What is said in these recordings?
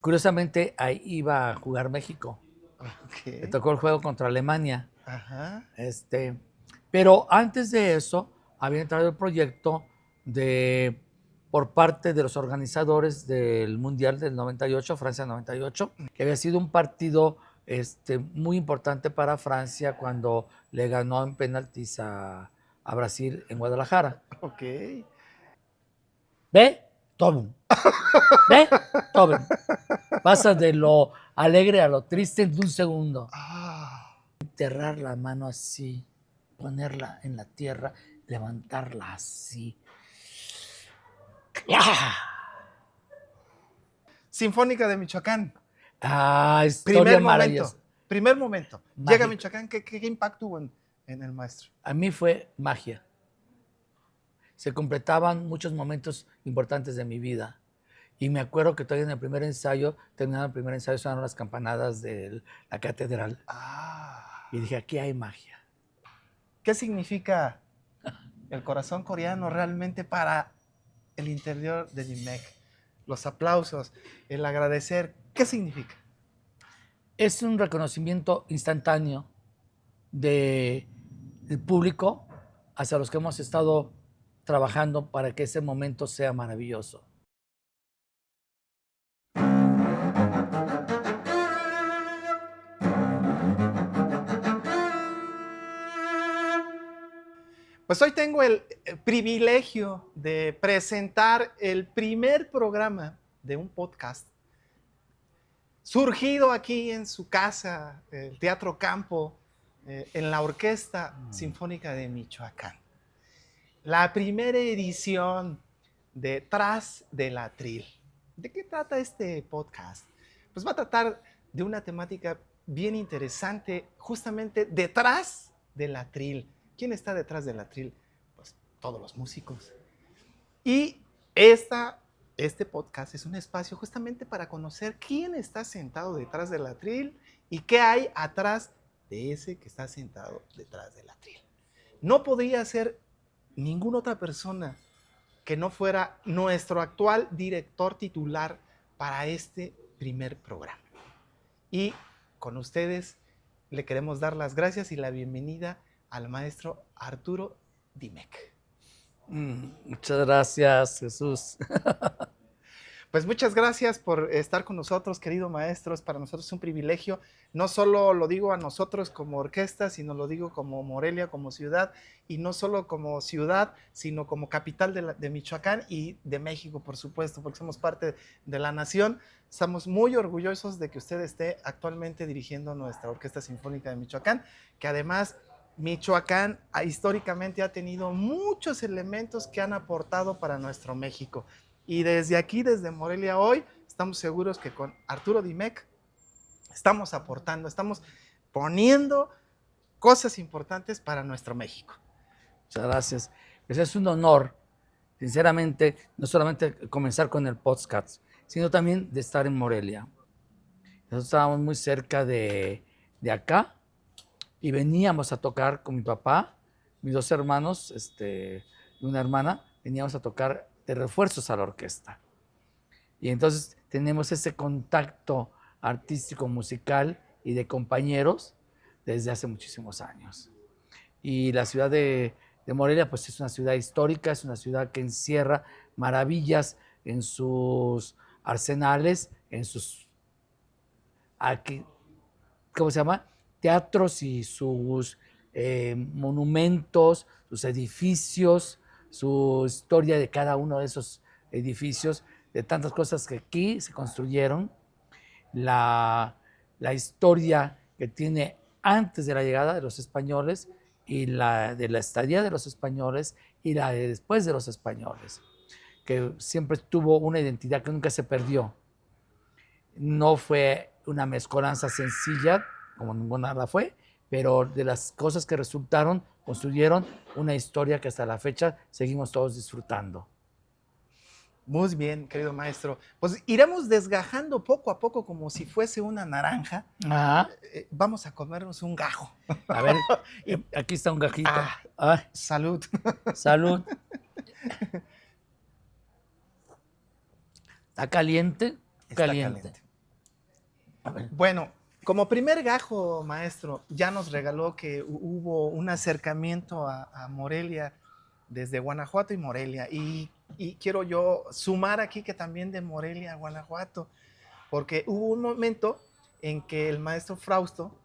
Curiosamente, ahí iba a jugar México. Me tocó el juego contra Alemania. Ajá. Pero antes de eso, había entrado el proyecto por parte de los organizadores del Mundial del 98, Francia 98, que había sido un partido muy importante para Francia cuando le ganó en penaltis a Brasil en Guadalajara. Ok. ¿Ve? Tomen. ¿Ve? Tomen. Pasa de lo alegre a lo triste en un segundo. Enterrar la mano así, ponerla en la tierra, levantarla así. ¡Ah! Sinfónica de Michoacán. Historia maravillosa. Primer momento. Mágico. Llega a Michoacán, ¿qué impacto hubo en el maestro? A mí fue magia. Se completaban muchos momentos importantes de mi vida. Y me acuerdo que todavía en el primer ensayo, terminando el primer ensayo, sonaron las campanadas de la catedral. Y dije, aquí hay magia. ¿Qué significa el corazón coreano realmente para el interior de DIMEC? Los aplausos, el agradecer, ¿qué significa? Es un reconocimiento instantáneo del público hacia los que hemos estado trabajando para que ese momento sea maravilloso. Pues hoy tengo el privilegio de presentar el primer programa de un podcast surgido aquí en su casa, el Teatro Campo, en la Orquesta Sinfónica de Michoacán. La primera edición de Tras del Atril. ¿De qué trata este podcast? Pues va a tratar de una temática bien interesante, justamente detrás del atril. ¿Quién está detrás del atril? Pues todos los músicos. Y este podcast es un espacio justamente para conocer quién está sentado detrás del atril y qué hay atrás de ese que está sentado detrás del atril. No podría ser ninguna otra persona que no fuera nuestro actual director titular para este primer programa. Y con ustedes le queremos dar las gracias y la bienvenida al maestro Arturo DIMEC. Muchas gracias, Jesús. Pues muchas gracias por estar con nosotros, querido maestro. Para nosotros es un privilegio. No solo lo digo a nosotros como orquesta, sino lo digo como Morelia, como ciudad, y no solo como ciudad, sino como capital de Michoacán y de México, por supuesto, porque somos parte de la nación. Estamos muy orgullosos de que usted esté actualmente dirigiendo nuestra Orquesta Sinfónica de Michoacán, que además Michoacán históricamente ha tenido muchos elementos que han aportado para nuestro México. Y desde aquí, desde Morelia hoy, estamos seguros que con Arturo DIMEC estamos aportando, estamos poniendo cosas importantes para nuestro México. Muchas gracias. Pues es un honor, sinceramente, no solamente comenzar con el podcast, sino también de estar en Morelia. Nosotros estábamos muy cerca de acá y veníamos a tocar con mi papá, mis dos hermanos y una hermana, veníamos a tocar de refuerzos a la orquesta. Y entonces tenemos ese contacto artístico, musical y de compañeros desde hace muchísimos años. Y la ciudad de Morelia pues es una ciudad histórica, es una ciudad que encierra maravillas en sus arsenales, en sus, ¿cómo se llama? Teatros y sus monumentos, sus edificios, su historia de cada uno de esos edificios, de tantas cosas que aquí se construyeron, la historia que tiene antes de la llegada de los españoles y la de la estadía de los españoles y la de después de los españoles, que siempre tuvo una identidad que nunca se perdió. No fue una mezcolanza sencilla, como ninguna la fue, pero de las cosas que resultaron, construyeron una historia que hasta la fecha seguimos todos disfrutando. Muy bien, querido maestro. Pues iremos desgajando poco a poco como si fuese una naranja. Vamos a comernos un gajo. A ver, aquí está un gajito. Salud. Salud. ¿Está caliente? Está caliente. A ver. Bueno, como primer gajo, maestro, ya nos regaló que hubo un acercamiento a Morelia desde Guanajuato y Morelia. Y quiero yo sumar aquí que también de Morelia a Guanajuato, porque hubo un momento en que el maestro Frausto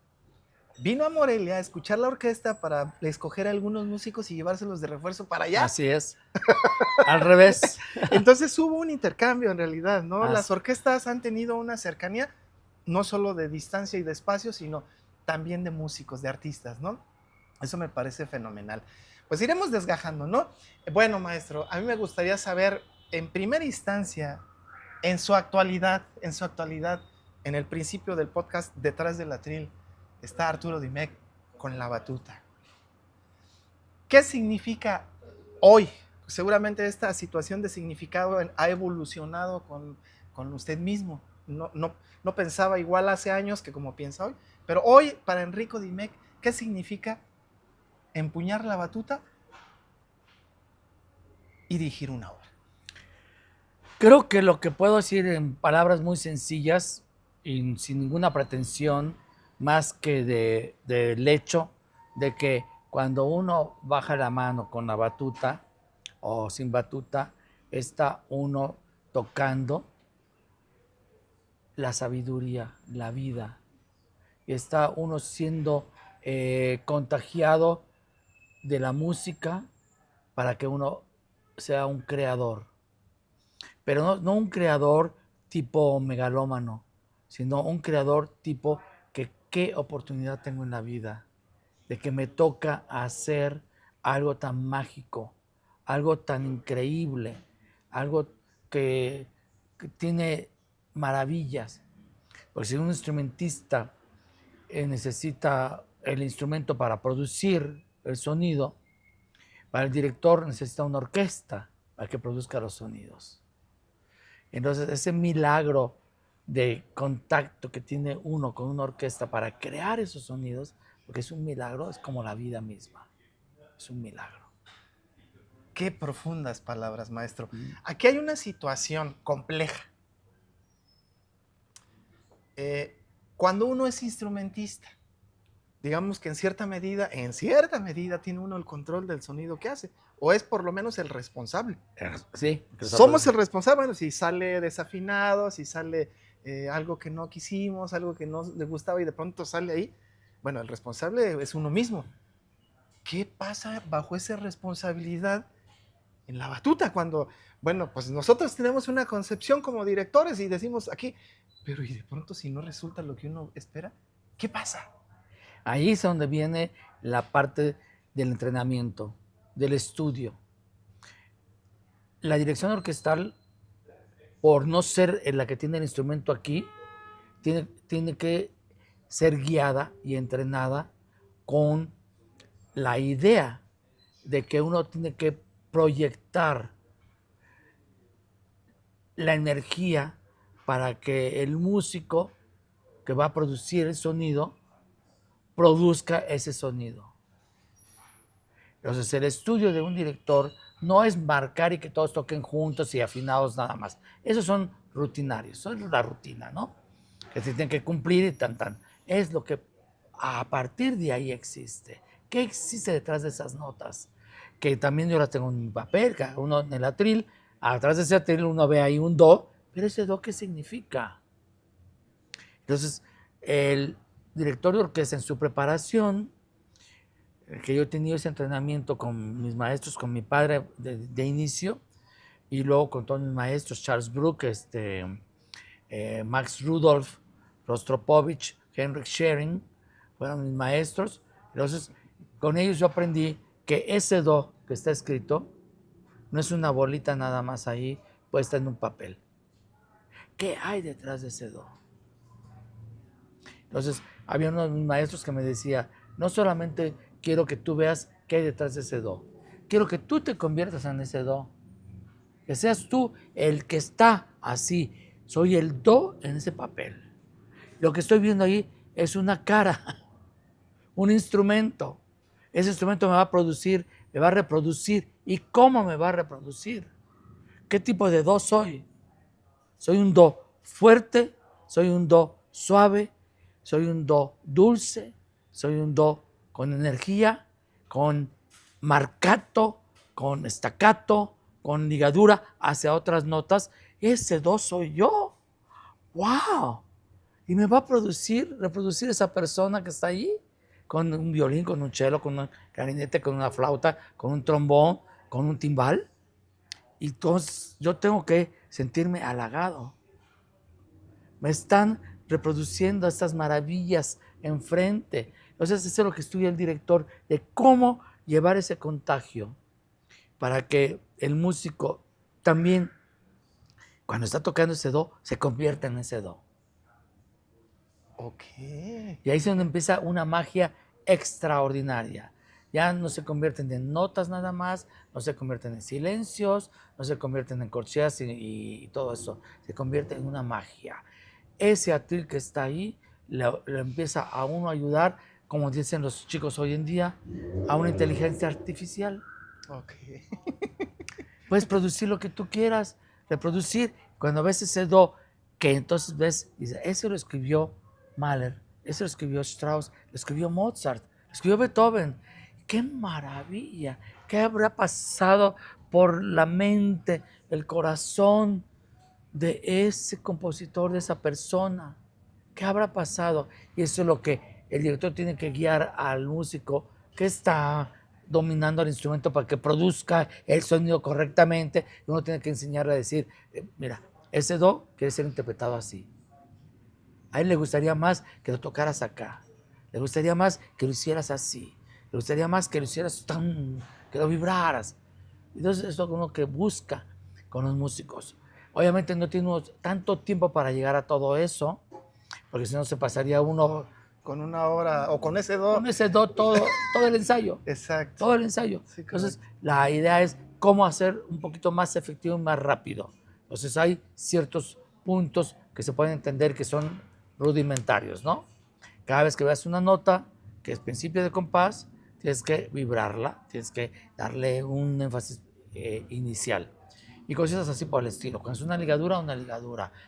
vino a Morelia a escuchar la orquesta para escoger a algunos músicos y llevárselos de refuerzo para allá. Así es. Al revés. Entonces hubo un intercambio en realidad, ¿no? Las Así. orquestas han tenido una cercanía, no solo de distancia y de espacio, sino también de músicos, de artistas, ¿no? Eso me parece fenomenal. Pues iremos desgajando, ¿no? Bueno, maestro, a mí me gustaría saber, en primera instancia, en su actualidad, en el principio del podcast, detrás del atril, está Arturo Dimec con la batuta. ¿Qué significa hoy? Seguramente esta situación de significado ha evolucionado con usted mismo. No pensaba igual hace años que como piensa hoy. Pero hoy, para Enrico Dimec, ¿qué significa empuñar la batuta y dirigir una obra? Creo que lo que puedo decir en palabras muy sencillas y sin ninguna pretensión, más que del hecho de que cuando uno baja la mano con la batuta o sin batuta, está uno tocando la sabiduría, la vida, y está uno siendo contagiado de la música para que uno sea un creador. Pero no un creador tipo megalómano, sino un creador tipo que qué oportunidad tengo en la vida, de que me toca hacer algo tan mágico, algo tan increíble, algo que tiene maravillas. Porque si un instrumentista necesita el instrumento para producir el sonido, para el director necesita una orquesta para que produzca los sonidos. Entonces, ese milagro de contacto que tiene uno con una orquesta para crear esos sonidos, porque es un milagro, es como la vida misma. Es un milagro. Qué profundas palabras, maestro. Aquí hay una situación compleja. Cuando uno es instrumentista, digamos que en cierta medida tiene uno el control del sonido que hace, o es por lo menos el responsable. Sí. Somos el responsable, bueno, si sale desafinado, si sale algo que no quisimos, algo que no le gustaba y de pronto sale ahí, bueno, el responsable es uno mismo. ¿Qué pasa bajo esa responsabilidad en la batuta cuando, bueno, pues nosotros tenemos una concepción como directores y decimos aquí, pero y de pronto si no resulta lo que uno espera, ¿qué pasa? Ahí es donde viene la parte del entrenamiento, del estudio. La dirección orquestal, por no ser la que tiene el instrumento aquí, tiene que ser guiada y entrenada con la idea de que uno tiene que proyectar la energía para que el músico que va a producir el sonido produzca ese sonido. Entonces, el estudio de un director no es marcar y que todos toquen juntos y afinados nada más. Esos son rutinarios, eso es la rutina, ¿no? Que se tienen que cumplir y tan. Es lo que a partir de ahí existe. ¿Qué existe detrás de esas notas? Que también yo las tengo en mi papel, uno en el atril, atrás de ese atril uno ve ahí un do, pero ese do, ¿qué significa? Entonces, el director de orquesta en su preparación, que yo he tenido ese entrenamiento con mis maestros, con mi padre de inicio, y luego con todos mis maestros, Charles Bruch, Max Rudolph, Rostropovich, Henrik Schering, fueron mis maestros. Entonces, con ellos yo aprendí que ese do que está escrito no es una bolita nada más ahí puesta en un papel. ¿Qué hay detrás de ese do? Entonces, había uno de mis maestros que me decía, no solamente quiero que tú veas qué hay detrás de ese do, quiero que tú te conviertas en ese do, que seas tú el que está así, soy el do en ese papel. Lo que estoy viendo ahí es una cara, un instrumento. Ese instrumento me va a producir, me va a reproducir. ¿Y cómo me va a reproducir? ¿Qué tipo de do soy? ¿Soy un do fuerte? ¿Soy un do suave, soy un do dulce, soy un do con energía, con marcato, con staccato, con ligadura hacia otras notas. Ese do soy yo. ¡Wow! Y me va a reproducir esa persona que está ahí, con un violín, con un cello, con un clarinete, con una flauta, con un trombón, con un timbal. Y entonces yo tengo que sentirme halagado. Me están reproduciendo estas maravillas enfrente. Entonces eso es lo que estudia el director, de cómo llevar ese contagio para que el músico también, cuando está tocando ese do, se convierta en ese do. Ok. Y ahí es donde empieza una magia extraordinaria. Ya no se convierten en notas nada más, no se convierten en silencios, no se convierten en corcheas y todo eso. Se convierte en una magia. Ese atril que está ahí lo empieza a uno a ayudar, como dicen los chicos hoy en día, a una inteligencia artificial. Ok. Puedes producir lo que tú quieras, reproducir. Cuando ves ese do, que entonces ves, dice, ese lo escribió Mahler, ese lo escribió Strauss, lo escribió Mozart, lo escribió Beethoven. ¡Qué maravilla! ¿Qué habrá pasado por la mente, el corazón de ese compositor, de esa persona? ¿Qué habrá pasado? Y eso es lo que el director tiene que guiar al músico que está dominando el instrumento para que produzca el sonido correctamente. Y uno tiene que enseñarle a decir, mira, ese do quiere ser interpretado así. A él le gustaría más que lo tocaras acá. Le gustaría más que lo hicieras así. Le gustaría más que lo hicieras tan, que lo vibraras. Entonces es lo que uno que busca con los músicos. Obviamente no tiene tanto tiempo para llegar a todo eso, porque si no se pasaría uno Con una hora o con ese do. con ese do todo el ensayo. Exacto. Todo el ensayo. Sí, Entonces, la idea es cómo hacer un poquito más efectivo y más rápido. Entonces, hay ciertos puntos que se pueden entender que son rudimentarios, ¿no? Cada vez que veas una nota que es principio de compás, tienes que vibrarla, tienes que darle un énfasis inicial. Y cosas así por el estilo. Cuando es una ligadura.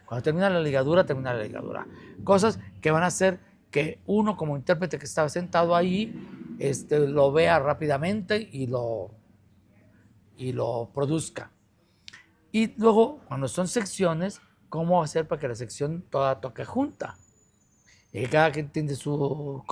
Cuando termina la ligadura, termina la ligadura. Cosas que van a hacer que uno como intérprete que estaba sentado ahí lo vea rápidamente y lo produzca. Y luego, cuando son secciones, cómo hacer para que la sección toda toque junta. Y cada quien tiene su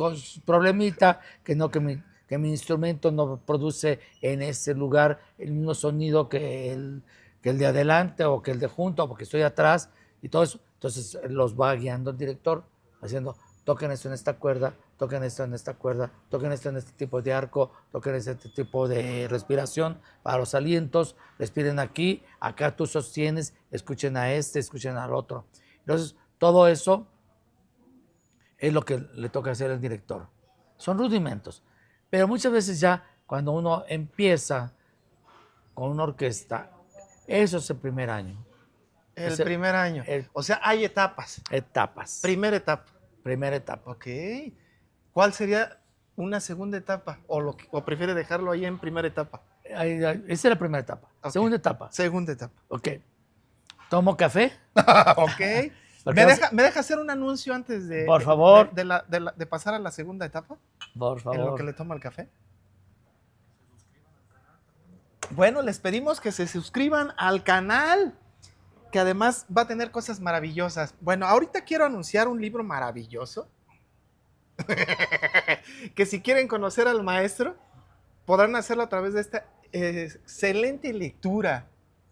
problemita, que mi instrumento no produce en ese lugar el mismo sonido que el de adelante o que el de junto, porque estoy atrás y todo eso. Entonces los va guiando el director, haciendo, toquen esto en esta cuerda, toquen esto en esta cuerda, toquen esto en este tipo de arco, toquen este tipo de respiración para los alientos, respiren aquí, acá tú sostienes, escuchen a este, escuchen al otro. Entonces, todo eso es lo que le toca hacer al director. Son rudimentos, pero muchas veces ya cuando uno empieza con una orquesta, eso es el primer año. El primer año. O sea, hay etapas. Etapas. Primera etapa. Primera etapa. Ok. ¿Cuál sería una segunda etapa? ¿O prefiere dejarlo ahí en primera etapa? Esa es la primera etapa. Okay. Segunda etapa. Segunda etapa. Ok. ¿Tomo café? Ok. ¿Me deja hacer un anuncio antes de, por favor, de pasar a la segunda etapa? Por favor. En lo que le toma el café. Bueno, les pedimos que se suscriban al canal, que además va a tener cosas maravillosas. Bueno, ahorita quiero anunciar un libro maravilloso, que si quieren conocer al maestro, podrán hacerlo a través de esta excelente lectura.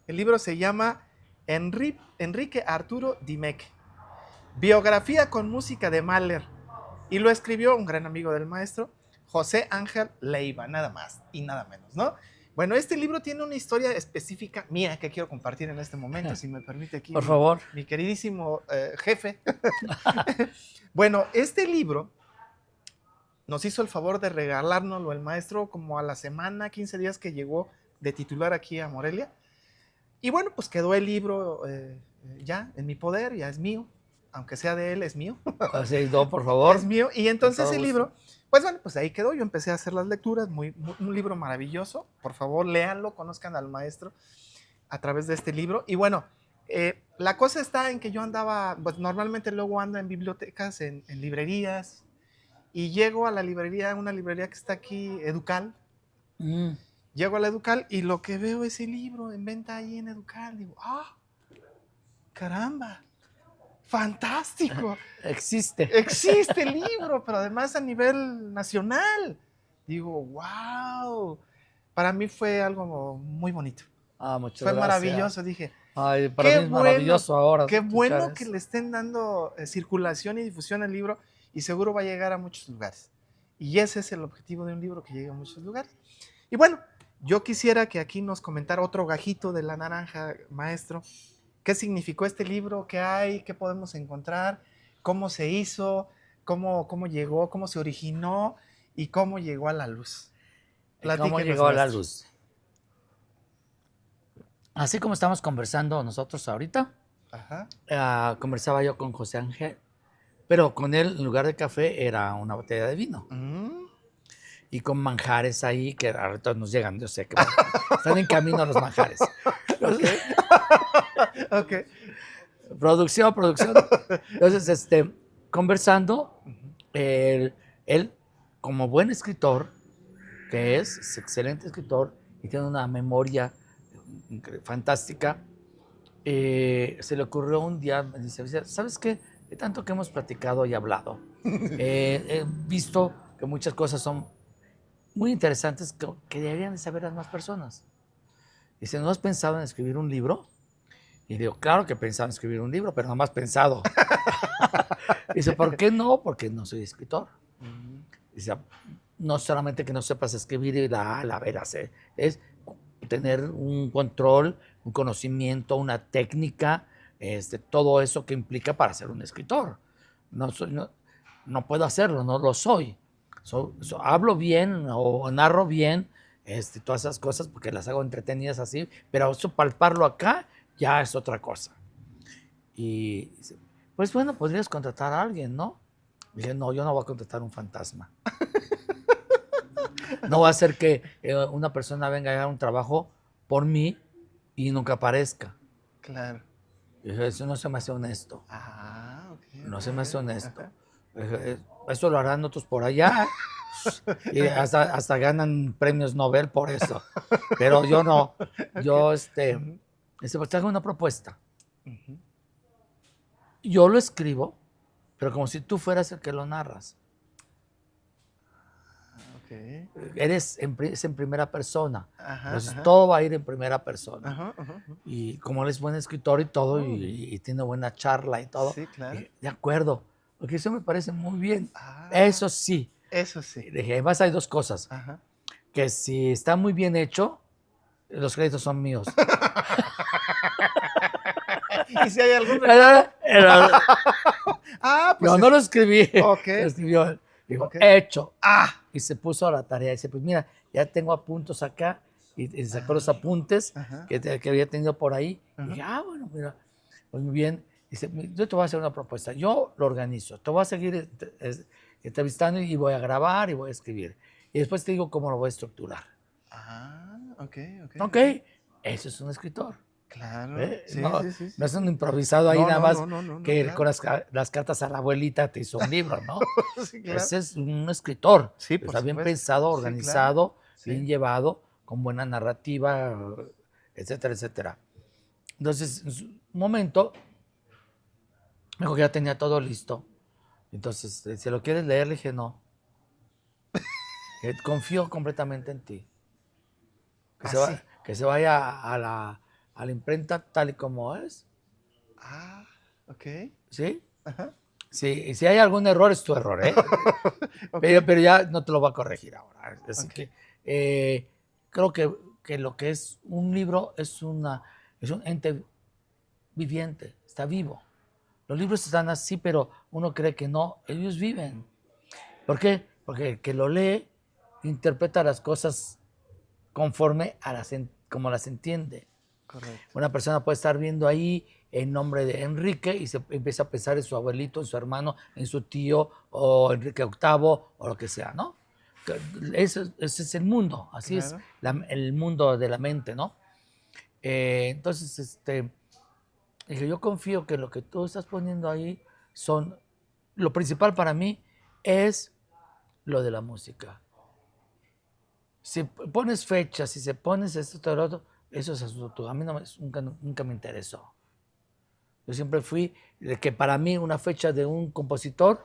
El libro se llama Enrique Arturo Dimecke, biografía con música de Mahler, y lo escribió un gran amigo del maestro, José Ángel Leiva, nada más y nada menos, ¿no? Bueno, este libro tiene una historia específica mía que quiero compartir en este momento, si me permite aquí. Por favor. Mi queridísimo jefe. Bueno, este libro nos hizo el favor de regalárnoslo el maestro como a la semana, 15 días que llegó de titular aquí a Morelia. Y bueno, pues quedó el libro ya en mi poder, ya es mío. Aunque sea de él, es mío. Así, no, por favor. Es mío. Y entonces el libro, pues bueno, pues ahí quedó. Yo empecé a hacer las lecturas, un libro maravilloso. Por favor, léanlo, conozcan al maestro a través de este libro. Y bueno, La cosa está en que yo andaba, pues normalmente luego ando en bibliotecas, en librerías, y llego a la librería, una librería que está aquí, Educal. Mm, Llego a la Educal y lo que veo es el libro en venta ahí en Educal. Digo, ¡ah, caramba! ¡Fantástico! existe. Existe el libro, pero además a nivel nacional. Digo, wow. Para mí fue algo muy bonito. Ah, muchas Fue gracias. maravilloso. Dije, Ay, para mí es maravilloso ahora qué escuchar bueno que eso. le estén dando circulación y difusión al libro y seguro va a llegar a muchos lugares. Y ese es el objetivo de un libro, que llegue a muchos lugares. Y bueno, yo quisiera que aquí nos comentara otro gajito de la naranja, maestro. ¿Qué significó este libro? ¿Qué hay? ¿Qué podemos encontrar? ¿Cómo se hizo? ¿Cómo llegó? ¿Cómo se originó? ¿Y cómo llegó a la luz? ¿Cómo Platíquenos, llegó a la maestro. luz? Así como estamos conversando nosotros ahorita, Ajá. conversaba yo con José Ángel, pero con él en lugar de café era una botella de vino. Mm. Y con manjares ahí que ahorita nos llegan, yo sé que están en camino los manjares. Ok. Ok. Producción, producción. Entonces, conversando, Ujú. él, como buen escritor, que es excelente escritor y tiene una memoria fantástica, se le ocurrió un día, me dice, ¿sabes qué? De tanto que hemos platicado y hablado, he visto que muchas cosas son muy interesantes que deberían de saber las más personas. Dice, ¿no has pensado en escribir un libro? Y digo, claro que pensaba en escribir un libro, pero no más pensado. Dice, ¿por qué no? Porque no soy escritor. Mm. Dice, no solamente que no sepas escribir y la veras, es tener un control, un conocimiento, una técnica, todo eso que implica para ser un escritor. No puedo hacerlo, no lo soy. Hablo bien o narro bien, todas esas cosas porque las hago entretenidas así, pero eso palparlo acá ya es otra cosa. Y dice, pues bueno, podrías contratar a alguien, ¿no? Dije, no, yo no voy a contratar un fantasma. No va a ser que una persona venga a hacer un trabajo por mí y nunca aparezca. Claro. Dije, eso no se me hace honesto. Ah, ok, No ok, se me hace ok. honesto. Ajá. Dije, eso lo harán otros por allá. Y hasta ganan premios Nobel por eso. Pero yo no. Ok. Yo, Ujú, pues te hago una propuesta. ujú. Yo lo escribo, pero como si tú fueras el que lo narras. Ok. Es en primera persona. Ajá, Entonces ajá. todo va a ir en primera persona. Ajá, ajá, ajá. Y como él es buen escritor y todo, Oh, y tiene buena charla y todo, sí, claro. dije, de acuerdo, porque eso me parece muy bien. Ah, Eso sí, eso sí. dije, además hay dos cosas, Ajá. que si está muy bien hecho, los créditos son míos. ¿Y si hay algún reclamo? Ah, pues Yo no lo escribí, ok, lo escribió él. Dijo, ok. hecho. Ah, Y se puso a la tarea. Dice, pues mira, ya tengo apuntos acá. Y sacó los ah, apuntes ajá, que había tenido por ahí. Y ajá. dije, bueno, mira, pues muy bien. Dice, yo te voy a hacer una propuesta. Yo lo organizo. Te voy a seguir entrevistando y voy a grabar y voy a escribir. Y después te digo cómo lo voy a estructurar. Ah, ok, ok, Ok, ok. eso es un escritor. Claro. Sí, No, sí, sí, no sí, es sí. un improvisado ahí No, nada no, más no, no, no, no, que con claro. las cartas a la abuelita te hizo un libro, ¿no? Sí, claro. Ese es un escritor. Sí, por Está bien supuesto. pensado, Sí, claro. organizado, bien Sí. llevado, con buena narrativa, etcétera, etcétera. Entonces, en su momento, me dijo que ya tenía todo listo. Entonces, si lo quieres leer, le dije, no. Confío completamente en ti. Ah, sí. Que se vaya a la imprenta tal y como es, Ah, ok. ¿sí? Ajá. Sí, y si hay algún error, es tu error, ¿eh? Ok, Pero ya no te lo va a corregir ahora. Así ok. que creo que lo que es un libro es un ente viviente, está vivo. Los libros están así, pero uno cree que no, ellos viven. ¿Por qué? Porque el que lo lee interpreta las cosas conforme como las entiende. Correcto. Una persona puede estar viendo ahí el nombre de Enrique y se empieza a pensar en su abuelito, en su hermano, en su tío, o Enrique VIII, o lo que sea, ¿no? Ese es el mundo, así es Claro. el mundo de la mente, ¿no? Entonces, Dije, yo confío que lo que tú estás poniendo ahí son, lo principal para mí es lo de la música. Si pones fechas, si se pones esto, todo lo otro, eso es asunto tuyo. A mí nunca me interesó. Yo siempre fui de que para mí una fecha de un compositor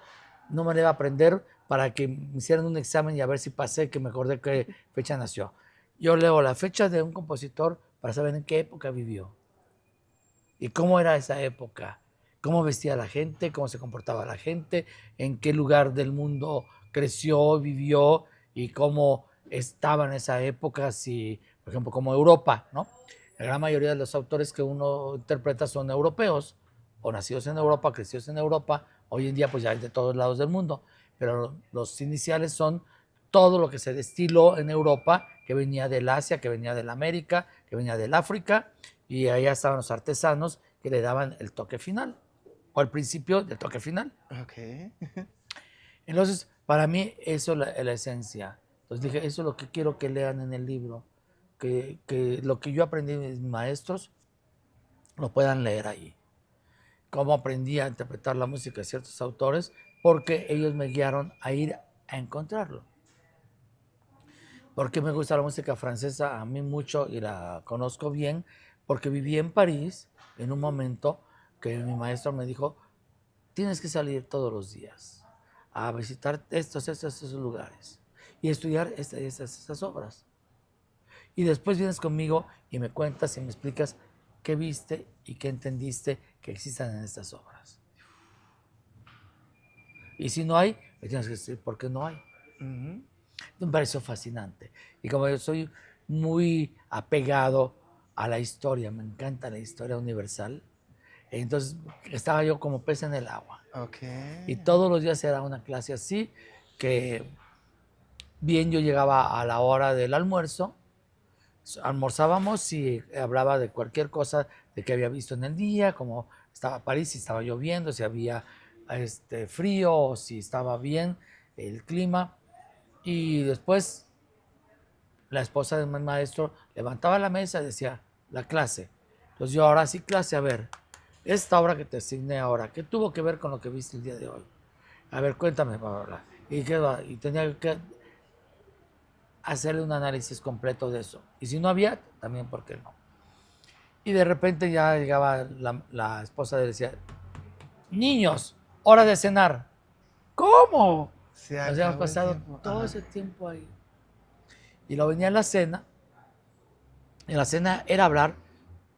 no me la iba a aprender para que me hicieran un examen y a ver si pasé, que me acordé qué fecha nació. Yo leo la fecha de un compositor para saber en qué época vivió y cómo era esa época, cómo vestía la gente, cómo se comportaba la gente, en qué lugar del mundo creció, vivió y cómo estaba en esa época, si, por ejemplo, como Europa, ¿no? La gran mayoría de los autores que uno interpreta son europeos, o nacidos en Europa, crecidos en Europa, hoy en día pues ya hay de todos lados del mundo, pero los iniciales son todo lo que se destiló en Europa, que venía del Asia, que venía del América, que venía del África, y allá estaban los artesanos que le daban el toque final, o el principio del toque final. Ok. Entonces, para mí eso es la esencia. Entonces dije, eso es lo que quiero que lean en el libro, que lo que yo aprendí de mis maestros lo puedan leer ahí. Cómo aprendí a interpretar la música de ciertos autores, porque ellos me guiaron a ir a encontrarlo. ¿Por qué me gusta la música francesa? A mí mucho y la conozco bien, porque viví en París en un momento que mi maestro me dijo, tienes que salir todos los días a visitar estos lugares y estudiar estas obras. Y después vienes conmigo y me cuentas y me explicas qué viste y qué entendiste que existan en estas obras. Y si no hay, me tienes que decir por qué no hay. Ujú. Me pareció fascinante. Y como yo soy muy apegado a la historia, me encanta la historia universal, entonces estaba yo como pez en el agua. Ok. Y todos los días era una clase así, que bien yo llegaba a la hora del almuerzo, almorzábamos y hablaba de cualquier cosa de que había visto en el día, como estaba París, si estaba lloviendo, si había frío, o si estaba bien el clima. Y después la esposa de mi maestro levantaba la mesa y decía, la clase. Entonces yo, ahora sí clase, a ver, esta obra que te asigné ahora, ¿qué tuvo que ver con lo que viste el día de hoy? A ver, cuéntame, Paola. Y tenía que hacerle un análisis completo de eso. Y si no había, también, ¿por qué no? Y de repente ya llegaba la esposa y decía, niños, hora de cenar. ¿Cómo? Se Nos habíamos acabó el pasado tiempo. todo Ajá. ese tiempo ahí. Y lo venía en la cena. En la cena era hablar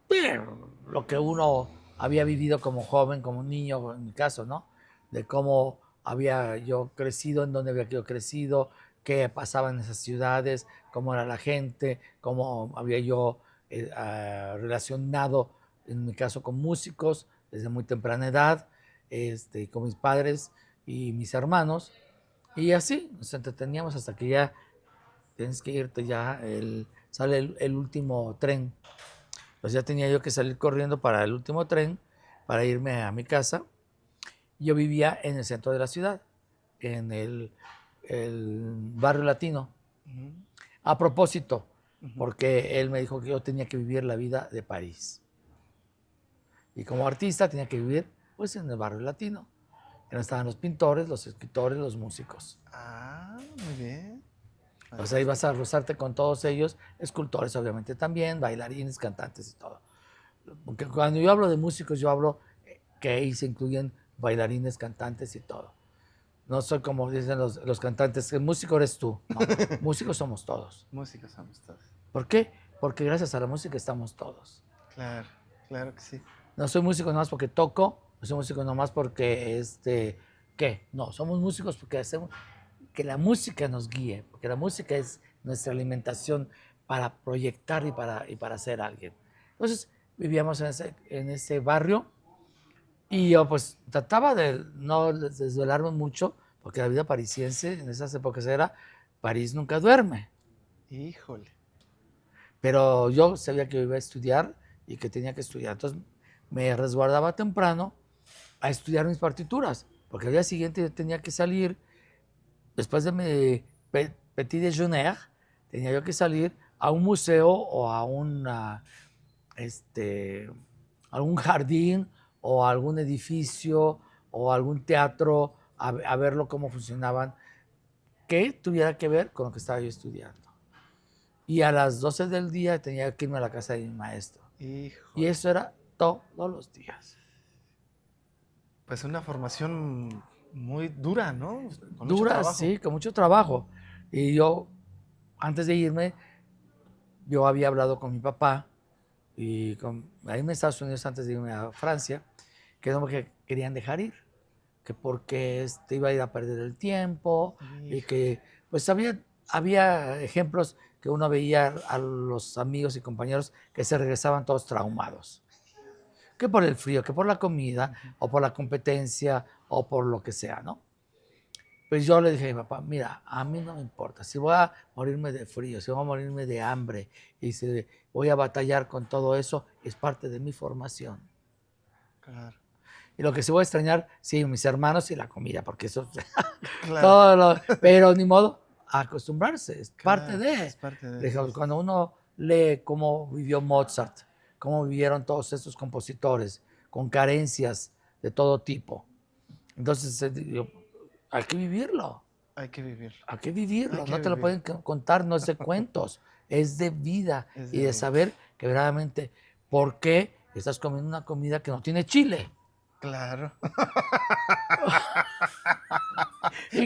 de lo que uno había vivido como joven, como niño, en mi caso, ¿no? De cómo había yo crecido, en dónde había yo crecido, qué pasaba en esas ciudades, cómo era la gente, cómo había yo relacionado, en mi caso, con músicos desde muy temprana edad, con mis padres y mis hermanos. Y así nos entreteníamos hasta que ya tienes que irte, ya sale el último tren. Pues ya tenía yo que salir corriendo para el último tren, para irme a mi casa. Yo vivía en el centro de la ciudad, en el barrio latino. Ujú, A propósito, ujú. porque él me dijo que yo tenía que vivir la vida de París. Y como artista tenía que vivir pues en el barrio latino. Donde estaban los pintores, los escritores, los músicos. Ah, muy bien. O sea, ibas a Fantástico. rozarte con todos ellos, escultores obviamente también, bailarines, cantantes y todo. Porque cuando yo hablo de músicos, yo hablo que ahí se incluyen bailarines, cantantes y todo. No soy como dicen los cantantes, el músico eres tú. No, músicos somos todos. Músicos somos todos. ¿Por qué? Porque gracias a la música estamos todos. Claro, claro que sí. No soy músico nomás porque toco, no soy músico nomás porque, ¿qué? No, somos músicos porque hacemos que la música nos guíe, porque la música es nuestra alimentación para proyectar y para ser alguien. Entonces, vivíamos en ese barrio y yo pues trataba de no desvelarme mucho, porque la vida parisiense en esas épocas era, París nunca duerme. Híjole. Pero yo sabía que iba a estudiar y que tenía que estudiar. Entonces me resguardaba temprano a estudiar mis partituras, porque al día siguiente yo tenía que salir, después de mi petit déjeuner, tenía yo que salir a un museo o a una, este, algún jardín o algún edificio o algún teatro a verlo cómo funcionaban, que tuviera que ver con lo que estaba yo estudiando. Y a las 12 del día tenía que irme a la casa de mi maestro. Hijo. Y eso era todos los días. Pues una formación muy dura, ¿no? Con mucho Dura, trabajo. sí, con mucho trabajo. Y yo, antes de irme, yo había hablado con mi papá y ahí en Estados Unidos, antes de irme a Francia, que no me querían dejar ir, que porque iba a ir a perder el tiempo y que pues había ejemplos que uno veía a los amigos y compañeros que se regresaban todos traumados, que por el frío, que por la comida o por la competencia o por lo que sea, ¿no? Pues yo le dije a mi papá, mira, a mí no me importa, si voy a morirme de frío, si voy a morirme de hambre y si voy a batallar con todo eso, es parte de mi formación. Claro. Y lo que sí voy a extrañar, sí, mis hermanos y la comida, porque eso, Claro. pero ni modo, a acostumbrarse, es Claro, parte de. es parte de Le dije, eso. cuando uno lee cómo vivió Mozart, cómo vivieron todos estos compositores, con carencias de todo tipo, entonces yo, hay que vivirlo. Hay que vivirlo. Hay que vivirlo, Hay que no te lo pueden vivirlo. contar, no es de cuentos, es de vida Es y de de vida. saber que verdaderamente por qué estás comiendo una comida que no tiene chile. Claro.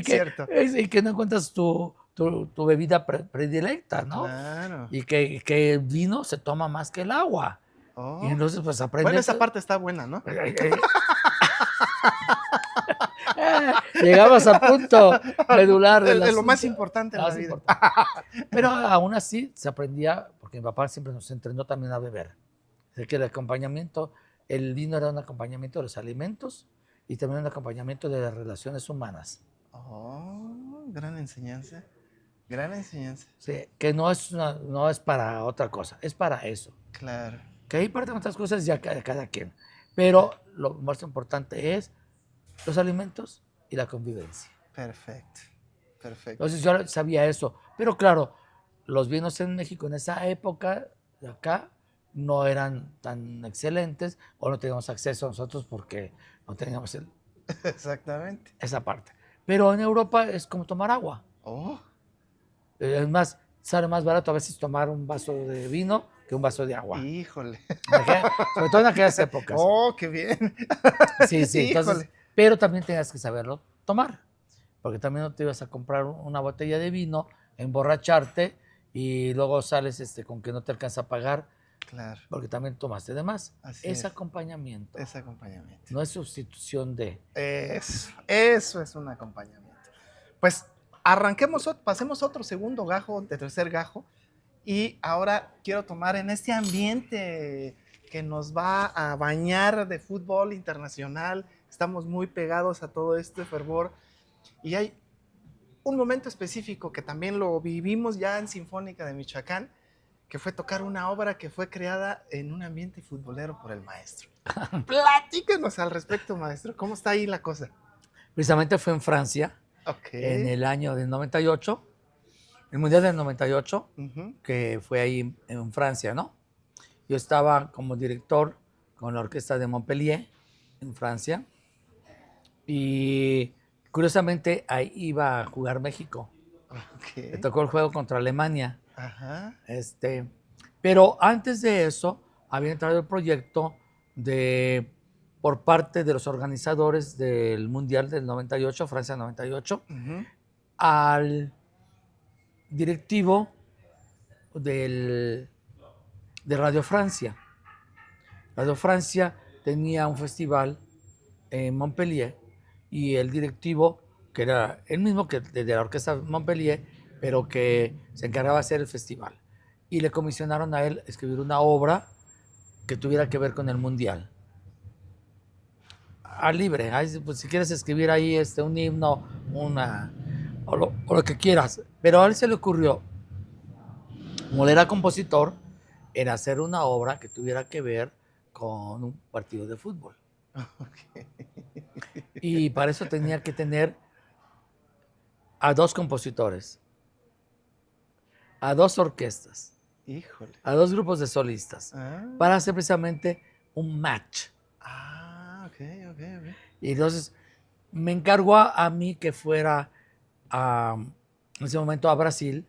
Cierto. Y que no encuentras tu bebida predilecta, ¿no? Claro. Y que el vino se toma más que el agua. Oh. Y entonces pues aprende. Bueno, esa parte está buena, ¿no? Llegamos al punto medular de lo más importante en la vida. Pero aún así se aprendía, porque mi papá siempre nos entrenó también a beber. Es que el acompañamiento, el vino era un acompañamiento de los alimentos y también un acompañamiento de las relaciones humanas. Oh, gran enseñanza. Gran enseñanza. Sí, que no es para otra cosa, es para eso. Claro. Que ahí parten otras cosas ya cada quien. Pero lo más importante es los alimentos y la convivencia. Perfecto. Perfecto. Entonces yo sabía eso. Pero claro, los vinos en México en esa época de acá no eran tan excelentes o no teníamos acceso a nosotros porque no teníamos Exactamente. esa parte. Pero en Europa es como tomar agua. Oh. Es más, sale más barato a veces tomar un vaso de vino que un vaso de agua. Híjole. Sobre todo en aquellas épocas. Oh, qué bien. Sí, sí. Entonces, pero también tenías que saberlo tomar. Porque también no te ibas a comprar una botella de vino, emborracharte y luego sales con que no te alcanza a pagar. Claro. Porque también tomaste de más. Así es acompañamiento. Es acompañamiento. No es sustitución de. Eso es un acompañamiento. Pues arranquemos, pasemos otro segundo gajo, de tercer gajo. Y ahora quiero tomar en este ambiente que nos va a bañar de fútbol internacional. Estamos muy pegados a todo este fervor. Y hay un momento específico que también lo vivimos ya en Sinfónica de Michoacán, que fue tocar una obra que fue creada en un ambiente futbolero por el maestro. Platícanos al respecto, maestro. ¿Cómo está ahí la cosa? Precisamente fue en Francia, en el año del 98, el Mundial del 98, que fue ahí en Francia, ¿no? Yo estaba como director con la orquesta de Montpellier, en Francia, y curiosamente ahí iba a jugar México. Le tocó el juego contra Alemania. Ajá. Pero antes de eso, había entrado el proyecto por parte de los organizadores del Mundial del 98, Francia 98, al directivo de Radio Francia. Radio Francia tenía un festival en Montpellier y el directivo, que era el mismo que de la orquesta Montpellier, pero que se encargaba de hacer el festival. Y le comisionaron a él escribir una obra que tuviera que ver con el Mundial. Libre, pues, si quieres escribir ahí un himno, o lo que quieras. Pero a él se le ocurrió, como él era compositor, en hacer una obra que tuviera que ver con un partido de fútbol. Okay. Y para eso tenía que tener a 2 compositores, a 2 orquestas, Híjole. a 2 grupos de solistas, para hacer precisamente un match. Ah, ok. Y entonces me encargó a mí que fuera en ese momento a Brasil,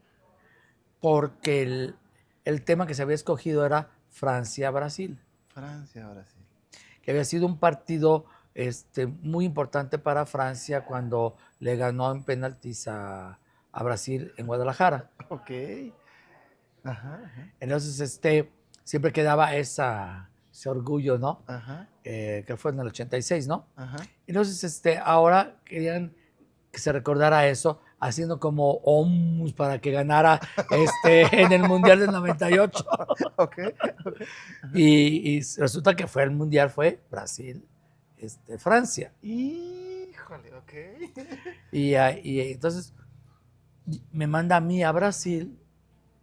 porque el tema que se había escogido era Francia-Brasil, Francia, Brasil. que había sido un partido muy importante para Francia cuando le ganó en penaltis a Brasil en Guadalajara. Ok. Ajá. Entonces, siempre quedaba ese orgullo, ¿no? Ajá. Que fue en el 86, ¿no? Ajá. Entonces, ahora querían que se recordara eso, haciendo como OMS para que ganara en el Mundial del 98. Ok. Y resulta que el Mundial fue Brasil, Francia. Híjole, ok. Y entonces me manda a mí a Brasil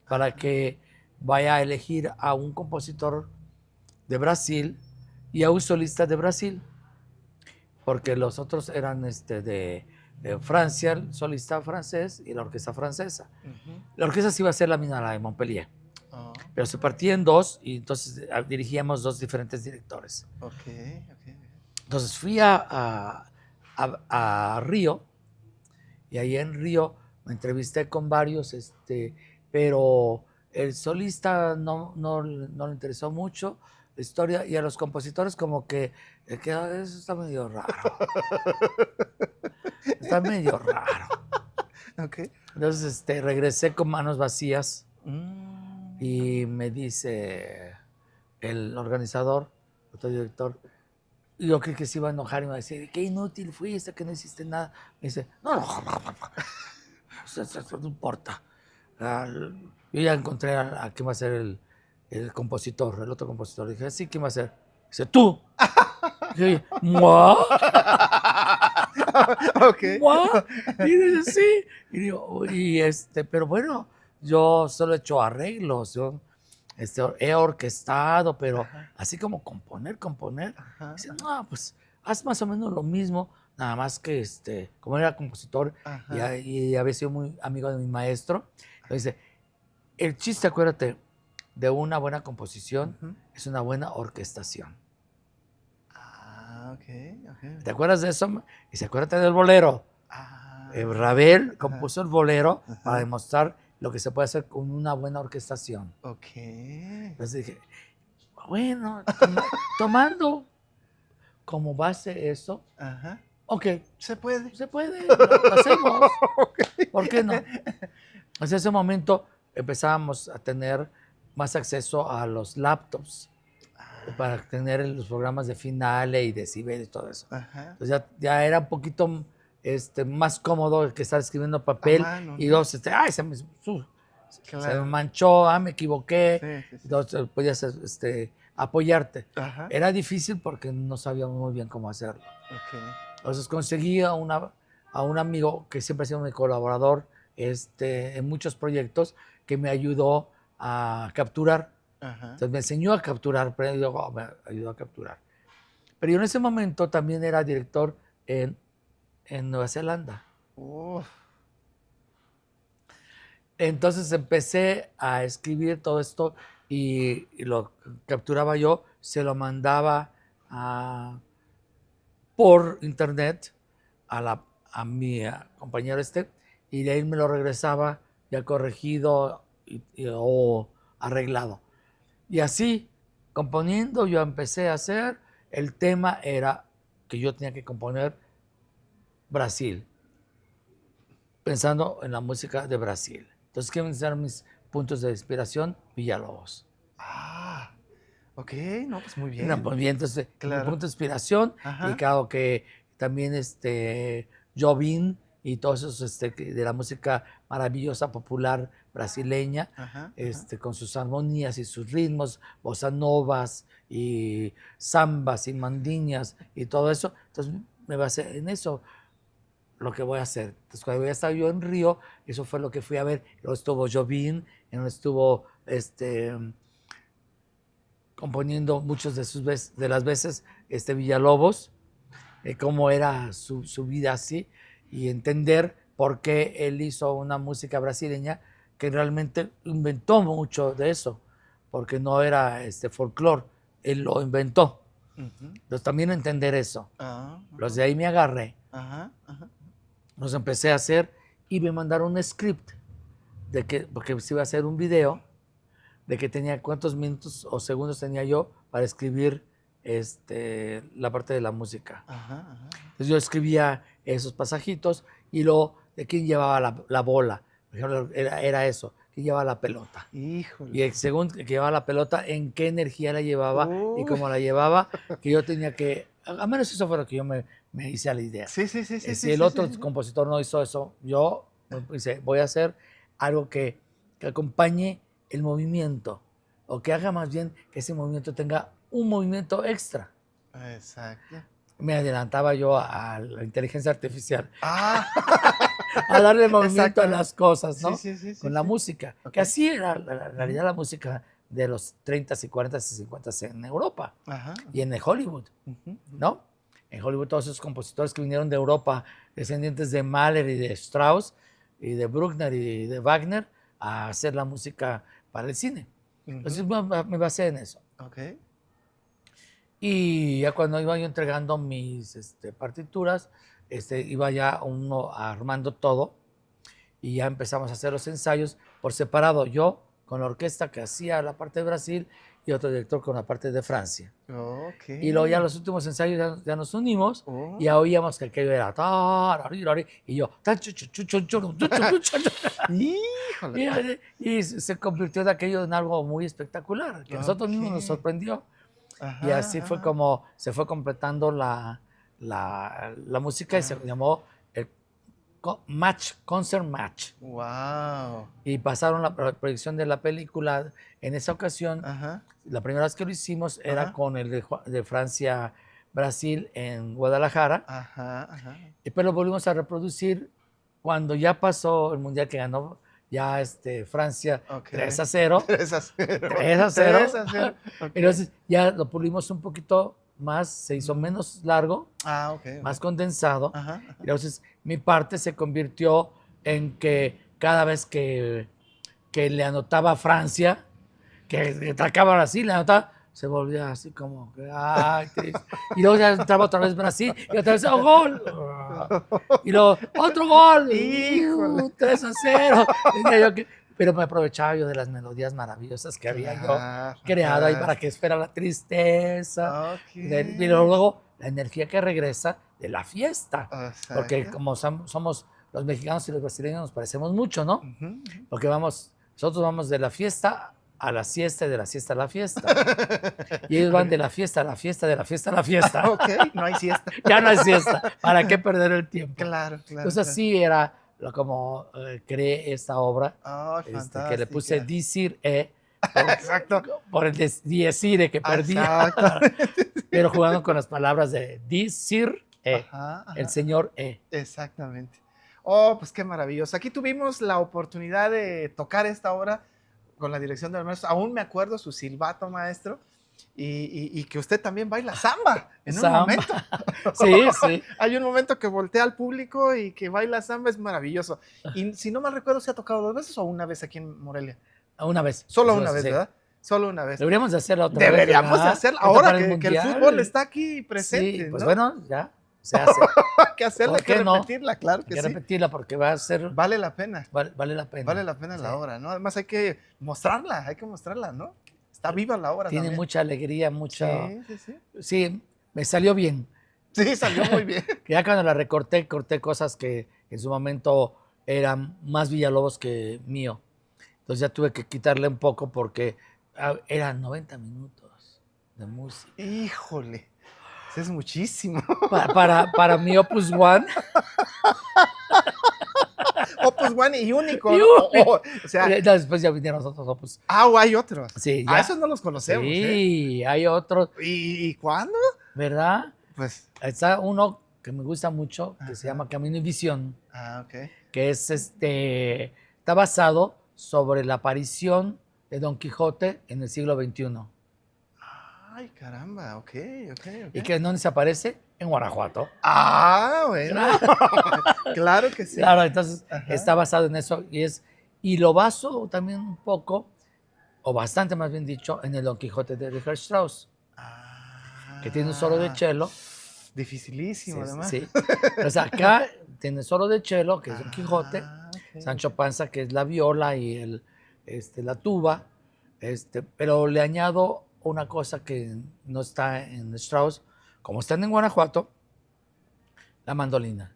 para que vaya a elegir a un compositor de Brasil y a un solista de Brasil, porque los otros eran de Francia, el solista francés y la orquesta francesa. La orquesta sí iba a ser la misma, la de Montpellier, pero se partía en dos y entonces dirigíamos dos diferentes directores. Ok. Entonces fui a Río, y ahí en Río me entrevisté con varios, pero el solista no le interesó mucho la historia, y a los compositores como que eso está medio raro. Está medio raro. Ok. Entonces regresé con manos vacías y me dice el organizador, otro director, y yo creí que se iba a enojar y me iba a decir, qué inútil fuiste, que no hiciste nada. Me dice, no importa. Yo ya encontré a quién va a ser el compositor, el otro compositor. Dije, sí, ¿quién va a ser? Dice, tú. Dije, ¿mua? Ok. ¿Mua? Y dice, sí. Y digo, pero bueno, yo solo he hecho arreglos, yo he orquestado, pero así como componer. Dice, no, pues haz más o menos lo mismo, nada más que como era compositor y había sido muy amigo de mi maestro. Entonces, el chiste, acuérdate, de una buena composición es una buena orquestación. Ok. ¿Te acuerdas de eso? Y se acuérdate del bolero. Ravel compuso el bolero para demostrar lo que se puede hacer con una buena orquestación. Ok. Entonces dije, bueno, tomando como base eso, ok, Se puede, lo hacemos. ¿Por qué no? Hacia ese momento empezábamos a tener más acceso a los laptops para tener los programas de Finale y de Decibel y todo eso. Entonces ya era un poquito más cómodo que estar escribiendo papel y dos, se me manchó, me equivoqué. Sí. Entonces podías apoyarte. Era difícil porque no sabíamos muy bien cómo hacerlo. Entonces conseguí a un amigo que siempre ha sido mi colaborador en muchos proyectos, que me ayudó a capturar. Entonces me enseñó a capturar, pero yo me ayudó a capturar. Pero yo en ese momento también era director en Nueva Zelanda. Entonces empecé a escribir todo esto y lo capturaba yo, se lo mandaba por internet a mi compañero y de ahí me lo regresaba ya corregido o arreglado. Y así, componiendo, yo empecé a hacer, el tema era que yo tenía que componer Brasil, pensando en la música de Brasil. Entonces, ¿qué eran mis puntos de inspiración? Villalobos. Ok, no, pues muy bien. No, pues bien, entonces, mi punto de inspiración, y claro que también Jobim y todos esos de la música maravillosa popular brasileña, con sus armonías y sus ritmos, bossa novas y zambas y mandinhas y todo eso. Entonces me basé en eso, lo que voy a hacer. Entonces cuando ya estaba yo en Río, eso fue lo que fui a ver. Luego estuvo Jobim, estuvo componiendo muchas de las veces Villalobos, cómo era su vida así, y entender por qué él hizo una música brasileña que realmente inventó mucho de eso, porque no era folclore, él lo inventó. Entonces también entender eso. Ah, Los de ahí me agarré, ajá, ajá. los empecé a hacer y me mandaron un script de que, porque se iba a hacer un video de que tenía cuántos minutos o segundos tenía yo para escribir la parte de la música. Ajá, ajá. Entonces yo escribía esos pasajitos y luego de quién llevaba la bola. Por ejemplo, era eso, quién llevaba la pelota. Híjole. Y según que llevaba la pelota, en qué energía la llevaba y Uy. cómo la llevaba, que yo tenía que, al menos eso fue lo que yo me hice a la idea. Sí, sí, sí, sí. Si sí, el sí, otro sí. compositor no hizo eso, yo dice, voy a hacer algo que acompañe el movimiento, o que haga más bien que ese movimiento tenga un movimiento extra. Exacto. Me adelantaba yo a la inteligencia artificial, Ah, a darle movimiento a exactamente. las cosas, ¿no? Sí, sí, sí, sí, Con la sí. música, Ok. que así era la realidad la música de los 30s y 40s y 50s en Europa Ajá. y en Hollywood, Ujú. ¿no? En Hollywood todos esos compositores que vinieron de Europa, descendientes de Mahler y de Strauss y de Bruckner y de Wagner, a hacer la música para el cine. Entonces me basé en eso. Ok. Y ya cuando iba yo entregando mis partituras, iba ya uno armando todo y ya empezamos a hacer los ensayos por separado. Yo con la orquesta que hacía la parte de Brasil y otro director con la parte de Francia. Ok. Y luego ya los últimos ensayos ya nos unimos Oh. y ya oíamos que aquello era y yo Híjole. y se convirtió de aquello en algo muy espectacular, que a nosotros mismos nos Ok. sorprendió. Ajá, Y así fue ajá. como se fue completando la música y se llamó el Concert Match. Wow. Y pasaron la proyección de la película en esa ocasión. Ajá. La primera vez que lo hicimos era Ajá. con el de Francia, Brasil en Guadalajara. Ajá, ajá. Y después lo volvimos a reproducir cuando ya pasó el mundial que ganó ya Francia Ok. 3-0. 3-0. 3-0. 3-0. Ok. Entonces ya lo pulimos un poquito más, se hizo menos largo, Ah, ok. más condensado. Ajá. Entonces mi parte se convirtió en que cada vez que le anotaba a Francia, que atacaba a Brasil, le anotaba, se volvía así como que, ay, triste. Y luego ya entraba otra vez Brasil, y otra vez, ¡oh, gol! Y luego, otro gol, Híjole. 3-0. Pero me aprovechaba yo de las melodías maravillosas que había yo Claro, creado ahí claro. para que fuera la tristeza. Ok. Pero luego la energía que regresa de la fiesta. Exacto. Porque como somos los mexicanos y los brasileños nos parecemos mucho, ¿no? Ujú. Porque nosotros vamos de la fiesta a la siesta y de la siesta a la fiesta. Y ellos van de la fiesta a la fiesta, de la fiesta a la fiesta. Ok, no hay siesta. Ya no es siesta. ¿Para qué perder el tiempo? Claro, claro. Entonces así era como creé esta obra, Ay, que le puse fantástica. Dicir Exacto. por el Diezire que perdía, Exacto. pero jugando con las palabras de Dicir Ajá, ajá. el señor Exactamente. Oh, pues qué maravilloso. Aquí tuvimos la oportunidad de tocar esta obra con la dirección del maestro. Aún me acuerdo su silbato, maestro, y que usted también baila samba en un Samba. momento. Sí, sí. Hay un momento que voltea al público y que baila samba, es maravilloso. Y si no mal recuerdo, ¿se ha tocado 2 veces o una vez aquí en Morelia? Una vez. Solo Eso una vez, sí. ¿verdad? Solo una vez. Deberíamos de hacerla otra vez. Deberíamos de ¿verdad? hacerla Ahorita ahora para que el Mundial. fútbol está aquí presente. Sí, pues ¿no? bueno, ya se hace. Hay que hacerla, ¿Por hay que qué no? repetirla, claro Hay que que sí. repetirla porque va a ser. Vale la pena. Vale la pena. Vale la pena Sí. la obra, ¿no? Además hay que mostrarla, ¿no? Está viva la obra Tiene también. mucha alegría, mucha. Sí. Sí, me salió bien. Sí, salió muy bien. Que ya cuando la recorté, corté cosas que en su momento eran más Villalobos que mío. Entonces ya tuve que quitarle un poco porque eran 90 minutos de música. Híjole, eso es muchísimo. Para mi Opus One, Opus One y único. Y ¿no? único. O sea, después ya vinieron los otros Opus. hay otros. Sí, ya. Esos no los conocemos. Sí, hay otros, ¿Y cuándo? ¿verdad? Pues, Está uno que me gusta mucho, que se Ajá. llama Camino y Visión, ok. que es está basado sobre la aparición de Don Quijote en el siglo XXI. Ay, caramba, ok. ¿Y que dónde se aparece? En Guanajuato. Bueno. Claro que sí. Claro, entonces Ajá. está basado en eso y lo baso también un poco, o bastante más bien dicho, en el Don Quijote de Richard Strauss. que tiene un solo de cello. Dificilísimo, Sí, además. sí. Pues acá tiene solo de cello, que es Don Quijote, Ok. Sancho Panza, que es la viola y la tuba, pero le añado una cosa que no está en Strauss, como están en Guanajuato, la mandolina.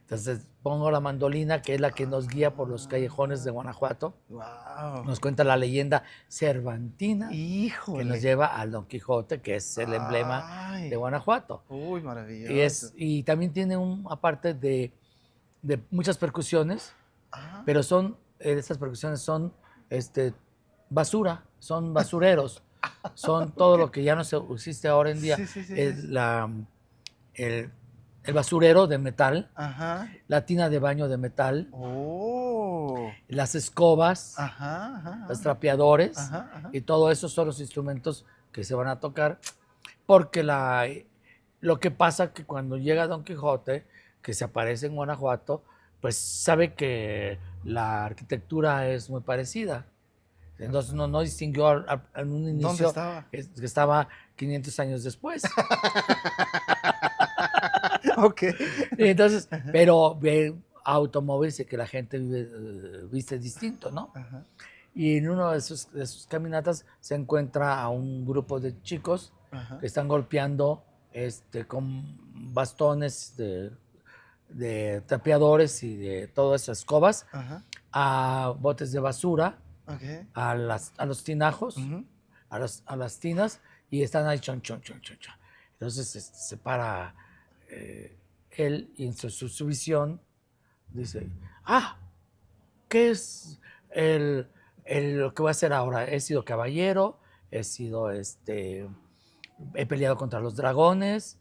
Entonces pongo la mandolina, que es la que nos guía por los callejones de Guanajuato. Wow. Nos cuenta la leyenda cervantina que nos Híjole. lleva al Don Quijote, que es el emblema de Ay. Guanajuato. Uy, maravilloso. Y también tiene aparte de muchas percusiones, Ah, pero estas percusiones son basura, son basureros, son todo lo que ya no se existe ahora en día. sí, sí, sí. El, el basurero de metal, Ajá. la tina de baño de metal, Oh. las escobas, Ajá, ajá. los trapeadores, Ajá, ajá. y todo eso son los instrumentos que se van a tocar, porque lo que pasa que cuando llega Don Quijote, que se aparece en Guanajuato, pues sabe que la arquitectura es muy parecida. Entonces no distinguió en un inicio ¿Dónde estaba? que estaba 500 años después. Ok. Entonces, pero ve automóviles y que la gente viste distinto, ¿no? Ajá. Y en uno de sus caminatas se encuentra a un grupo de chicos Ajá. que están golpeando con bastones de trapeadores y de todas esas escobas Ajá. a botes de basura, Ok. a los tinajos, Ujú. a las tinas, y están ahí chon, chon, chon, chon, chon. Entonces se para él y en su visión dice, ¿qué es lo que voy a hacer ahora? He sido caballero, he peleado contra los dragones,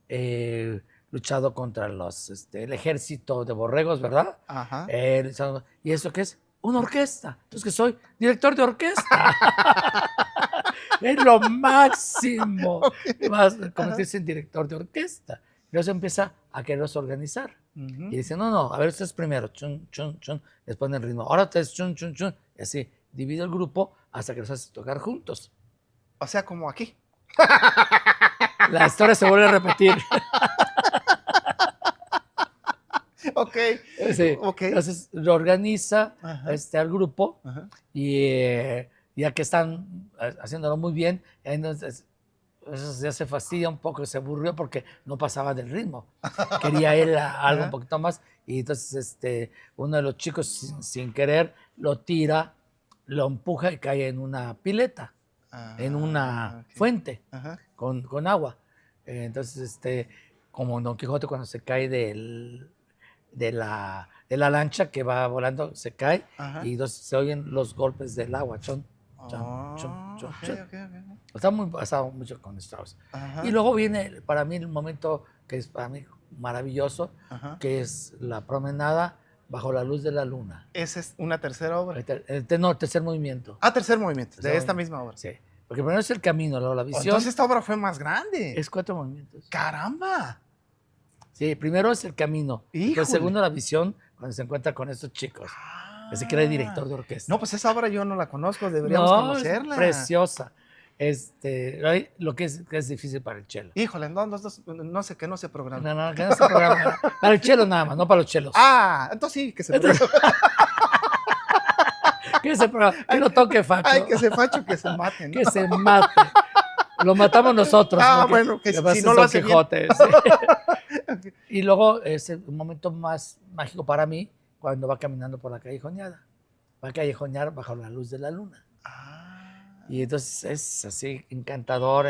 he luchado contra el ejército de borregos, ¿verdad? Ajá. ¿Y eso qué es? Una orquesta. Entonces, que soy director de orquesta. Es lo máximo. Vas a convertirse en director de orquesta. Luego se empieza a quererlos organizar. Ujú. Y dice, no, a ver, ustedes primero, chun, chun, chun, les ponen el ritmo. Ahora ustedes, chun, chun, chun. Y así, divide el grupo hasta que los hace tocar juntos. O sea, como aquí. La historia se vuelve a repetir. Ok. Sí. Ok. Entonces lo organiza Ajá. al grupo Ajá. y ya que están haciéndolo muy bien, entonces ya se fastidia un poco, se aburrió porque no pasaba del ritmo. Quería él algo un Ajá. poquito más y entonces uno de los chicos sin querer lo tira, lo empuja y cae en una pileta, en una Ok. fuente Ajá. con agua. Entonces, como Don Quijote cuando se cae de la lancha que va volando, se cae Ajá. y entonces se oyen los golpes del agua, chon, chon, chon, Oh, chon, ok, chon. ok, ok. Está muy basado mucho con Strauss. Ajá. Y luego viene para mí el momento que es para mí maravilloso, Ajá. que es la promenada bajo la luz de la luna. Esa es una tercera obra. No, tercer movimiento. Tercer movimiento, Tercer de esta movimiento. misma obra. Sí, porque primero es el camino, luego la visión. Entonces esta obra fue más grande. Es 4 movimientos. ¡Caramba! Sí, primero es el camino. ¡Híjole! Después segundo la visión, cuando se encuentra con estos chicos. Se cree director de orquesta. No, pues esa obra yo no la conozco, deberíamos conocerla. Es preciosa. Lo que es difícil para el cello. Híjole, no sé, que no se programa. No, que no se programa. Para el cello nada más, no para los chelos. Entonces sí, que se programa. Que se programa, que no toque Facho. Ay, que se facho, que se maten. ¿no? Que se mate. Lo matamos nosotros. Bueno, que si no es lo Don hace Quijote. Sí. Y luego es el momento más mágico para mí cuando va caminando por la callejoneada. Va a callejonear bajo la luz de la luna. Y entonces es así encantador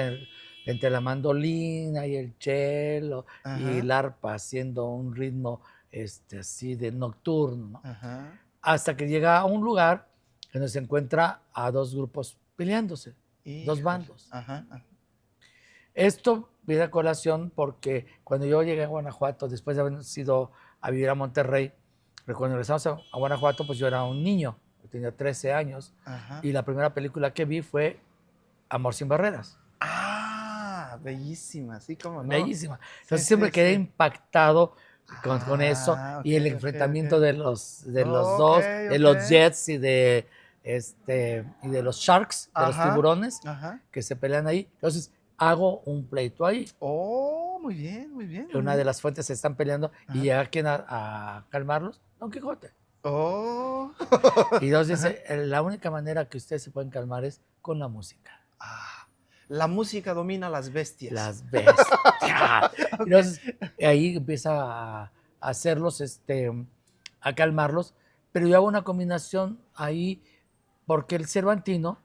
entre la mandolina y el cello y el arpa haciendo un ritmo así de nocturno, ¿no? Hasta que llega a un lugar donde se encuentra a dos grupos peleándose, dos bandos. Esto viene a colación porque cuando yo llegué a Guanajuato, después de haber ido a vivir a Monterrey, pero cuando regresamos a Guanajuato, pues yo era un niño, tenía 13 años, y la primera película que vi fue Amor sin barreras. Bellísima, sí, como no. Bellísima. Entonces siempre quedé impactado con eso y el enfrentamiento de los dos, de los Jets y de los Sharks, de los tiburones que se pelean ahí. Entonces hago un pleito ahí. Oh, muy bien, muy bien. Una de las fuentes se están peleando y Ajá. llega quien a calmarlos, Don Quijote. Oh. Y Dios dice, la única manera que ustedes se pueden calmar es con la música. Ah, la música domina a las bestias. Las bestias. Ok. Entonces, ahí empieza a hacerlos, a calmarlos, pero yo hago una combinación ahí, porque el Cervantino,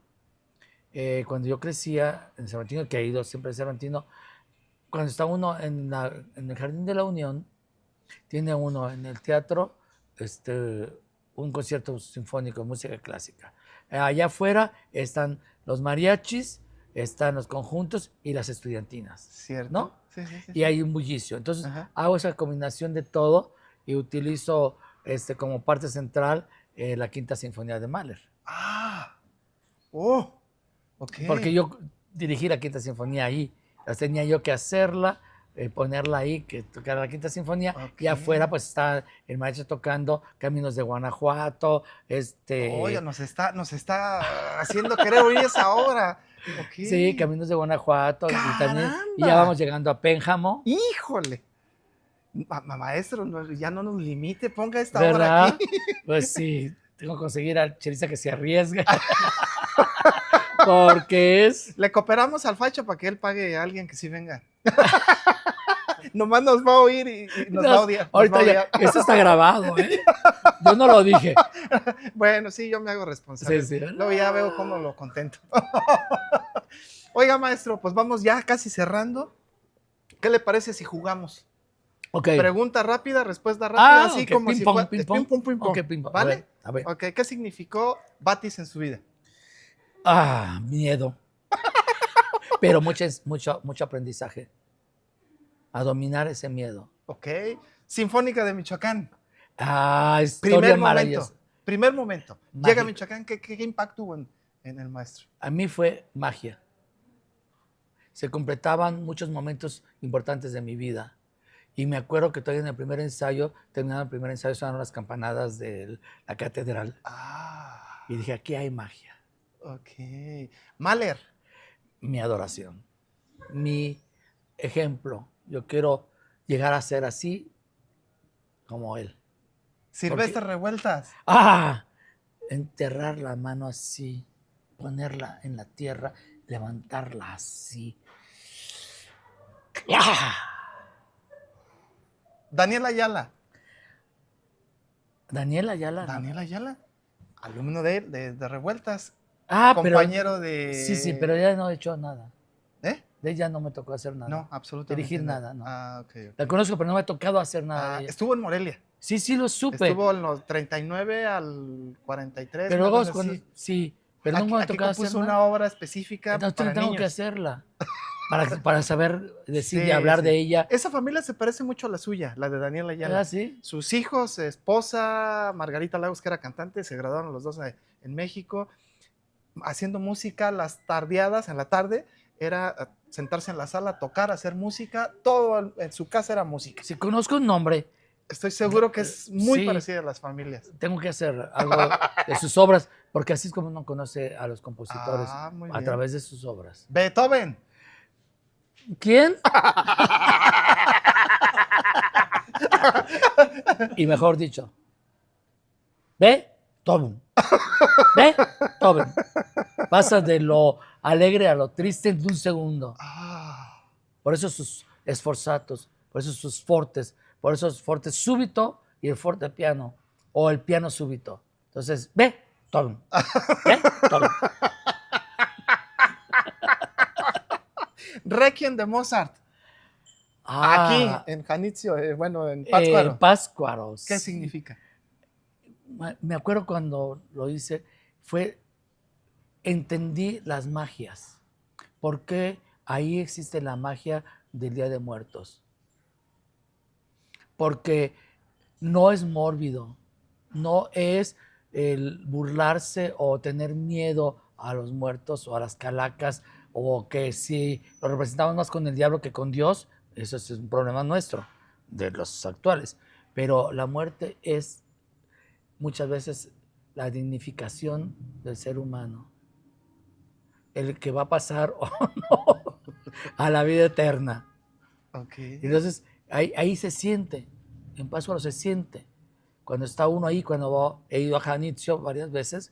cuando yo crecía, el Cervantino, que ha ido siempre el Cervantino, cuando está uno en el Jardín de la Unión, tiene uno en el teatro un concierto sinfónico de música clásica. Allá afuera están los mariachis, están los conjuntos y las estudiantinas, ¿Cierto? ¿no? Sí, sí, sí. Y hay un bullicio. Entonces Ajá. hago esa combinación de todo y utilizo como parte central la Quinta Sinfonía de Mahler. Ah, oh, ok. Porque yo dirigí la Quinta Sinfonía ahí. Las tenía yo que hacerla, ponerla ahí, que tocara la Quinta Sinfonía. Ok. Y afuera pues está el maestro tocando Caminos de Guanajuato. Oye, nos está haciendo querer oír esa obra. Ok. Sí, Caminos de Guanajuato. Y también, y ya ¡Caramba! vamos llegando a Pénjamo. ¡Híjole! Maestro, ya no nos limite, ponga esta obra ¿Verdad? aquí. Pues sí, tengo que conseguir al chelista que se arriesgue. Porque Le cooperamos al Facho para que él pague a alguien que sí venga. Nomás nos va a oír y nos va a odiar. Ahorita ya, esto está grabado, ¿eh? Yo no lo dije. Bueno, sí, yo me hago responsable. Sí, sí. Luego ya veo cómo lo contento. Oiga, maestro, pues vamos ya casi cerrando. ¿Qué le parece si jugamos? Ok. Pregunta rápida, respuesta rápida, así ok, como ping si pong, fuera ping pong. ping pong, ping pong. Ok, ping pong. ¿Vale? A ver. Ok, ¿qué significó Batis en su vida? Miedo. Pero mucho aprendizaje. A dominar ese miedo. Ok. Sinfónica de Michoacán. Historia maravillosa. Primer momento. Mágico. Llega a Michoacán, ¿qué impacto hubo en el maestro? A mí fue magia. Se completaban muchos momentos importantes de mi vida. Y me acuerdo que todavía en el primer ensayo, terminando el primer ensayo, sonaron las campanadas de la catedral. Y dije, aquí hay magia. Ok. Mahler. Mi adoración. Mi ejemplo. Yo quiero llegar a ser así como él. Silvestre Revueltas. Enterrar la mano así, ponerla en la tierra, levantarla así. Daniel Ayala. Daniel Ayala. Daniel Ayala, alumno de Revueltas. Pero compañero de... Sí, pero ya no he hecho nada. ¿Eh? De ella no me tocó hacer nada. No, absolutamente dirigir nada, no. Ok. La conozco, pero no me ha tocado hacer nada de ella. Estuvo en Morelia. Sí, lo supe. Estuvo en los 39 al 43. Pero luego sí, pero no me ha tocado hacer nada. Una obra específica. Entonces para tengo niños. que hacerla. Para saber decir y hablar de ella. Esa familia se parece mucho a la suya, la de Daniel Ayala. ¿Sí? Sus hijos, esposa, Margarita Lagos, que era cantante, se graduaron los dos en México, haciendo música las tardeadas, en la tarde, era sentarse en la sala, tocar, hacer música, todo en su casa era música. Si conozco un nombre. Estoy seguro que es muy parecido a las familias. Tengo que hacer algo de sus obras, porque así es como uno conoce a los compositores, a través de sus obras. Beethoven. ¿Quién? Y mejor dicho, Beethoven. Beethoven. Pasa de lo alegre a lo triste en un segundo. Por eso sus sforzatos, por eso sus fortes, por eso es forte súbito y el forte piano, o el piano súbito. Entonces, Beethoven. Beethoven. Requiem de Mozart. Aquí, en Janitzio, bueno, en Pátzcuaro. En Pátzcuaro. ¿Qué significa? Me acuerdo cuando lo hice, entendí las magias. Porque ahí existe la magia del Día de Muertos. Porque no es mórbido, no es el burlarse o tener miedo a los muertos o a las calacas, o que si lo representamos más con el diablo que con Dios, eso es un problema nuestro, de los actuales. Pero la muerte es muchas veces la dignificación del ser humano. El que va a pasar o no. a la vida eterna. Ok. Entonces, ahí se siente, en Pátzcuaro se siente. Cuando está uno ahí, cuando he ido a Janitzio varias veces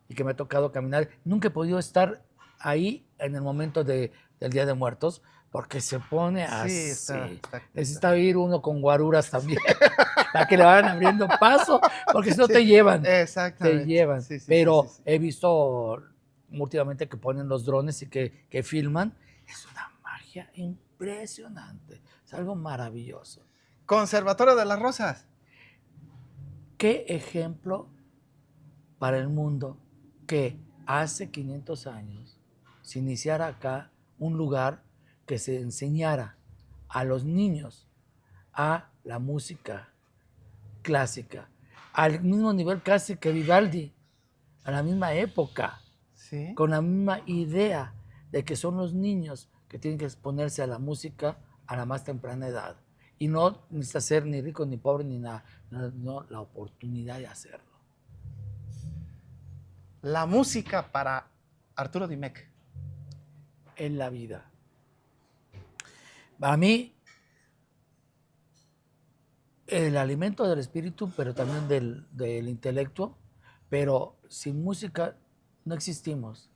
y que me ha tocado caminar, nunca he podido estar ahí en el momento del Día de Muertos, porque se pone Sí, así. Necesita ir uno con guaruras también, para que le vayan abriendo paso, porque si no Sí, te llevan. Te exactamente. llevan. Sí, sí, sí, sí, Pero sí. he visto últimamente que ponen los drones y que filman. Es una magia impresionante. Es algo maravilloso. Conservatorio de las Rosas. ¿Qué ejemplo para el mundo que hace 500 años se iniciara acá un lugar que se enseñara a los niños a la música clásica, al mismo nivel casi que Vivaldi, a la misma época, Sí. con la misma idea de que son los niños que tienen que exponerse a la música a la más temprana edad? Y no necesita ser ni rico ni pobre ni nada, no, la oportunidad de hacerlo. La música para Arturo Dimec. En la vida. Para mí, el alimento del espíritu, pero también del intelecto, pero sin música no existimos.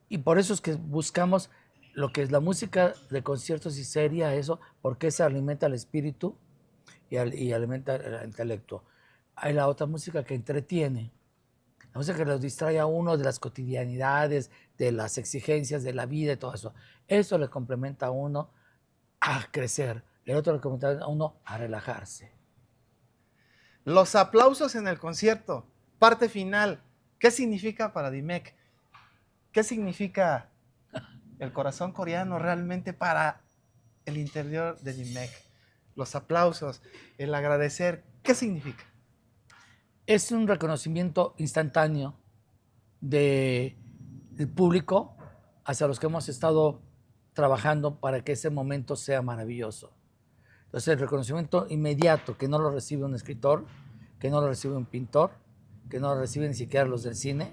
Y por eso es que buscamos lo que es la música de conciertos y seria, eso, porque se alimenta el espíritu y alimenta el intelecto. Hay la otra música que entretiene, la música que los distrae a uno de las cotidianidades, de las exigencias de la vida y todo eso. Eso le complementa a uno a crecer, el otro le complementa a uno a relajarse. Los aplausos en el concierto. Parte final. ¿Qué significa para Dimec? ¿Qué significa el corazón coreano realmente para el interior de Dimec? Los aplausos, el agradecer. ¿Qué significa? Es un reconocimiento instantáneo del público hacia los que hemos estado trabajando para que ese momento sea maravilloso. Entonces, el reconocimiento inmediato, que no lo recibe un escritor, que no lo recibe un pintor, que no lo reciben ni siquiera los del cine,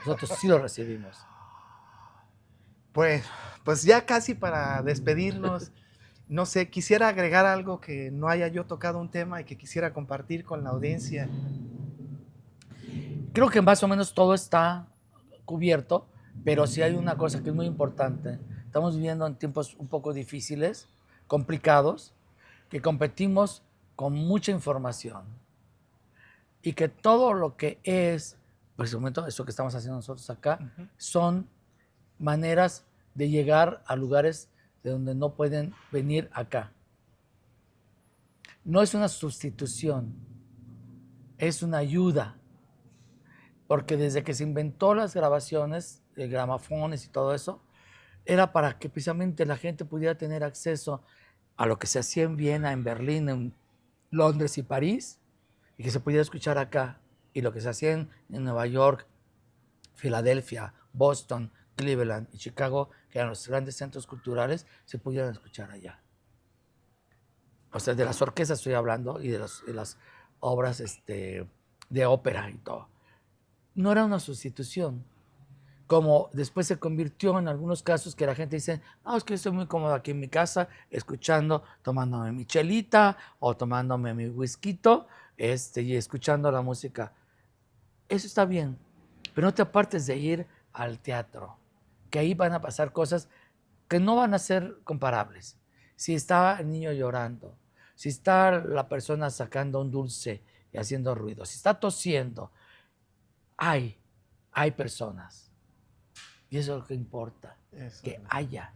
nosotros sí lo recibimos. Pues ya casi para despedirnos, no sé, quisiera agregar algo que no haya yo tocado un tema y que quisiera compartir con la audiencia. Creo que más o menos todo está cubierto, pero sí hay una cosa que es muy importante. Estamos viviendo en tiempos un poco difíciles, complicados, que competimos con mucha información y que todo lo que es, pues, eso que estamos haciendo nosotros acá, son maneras de llegar a lugares de donde no pueden venir acá. No es una sustitución, es una ayuda, porque desde que se inventó las grabaciones, gramofones y todo eso, era para que precisamente la gente pudiera tener acceso a lo que se hacía en Viena, en Berlín, en Londres y París, y que se pudiera escuchar acá. Y lo que se hacía en Nueva York, Filadelfia, Boston, Cleveland y Chicago, que eran los grandes centros culturales, se pudieran escuchar allá. O sea, de las orquestas estoy hablando y de las obras de ópera y todo. No era una sustitución, como después se convirtió en algunos casos que la gente dice, no, es que estoy muy cómodo aquí en mi casa, escuchando, tomándome mi chelita o tomándome mi whisky y escuchando la música. Eso está bien, pero no te apartes de ir al teatro, que ahí van a pasar cosas que no van a ser comparables. Si está el niño llorando, si está la persona sacando un dulce y haciendo ruido, si está tosiendo, hay personas. Y eso es lo que importa, Eso. que haya.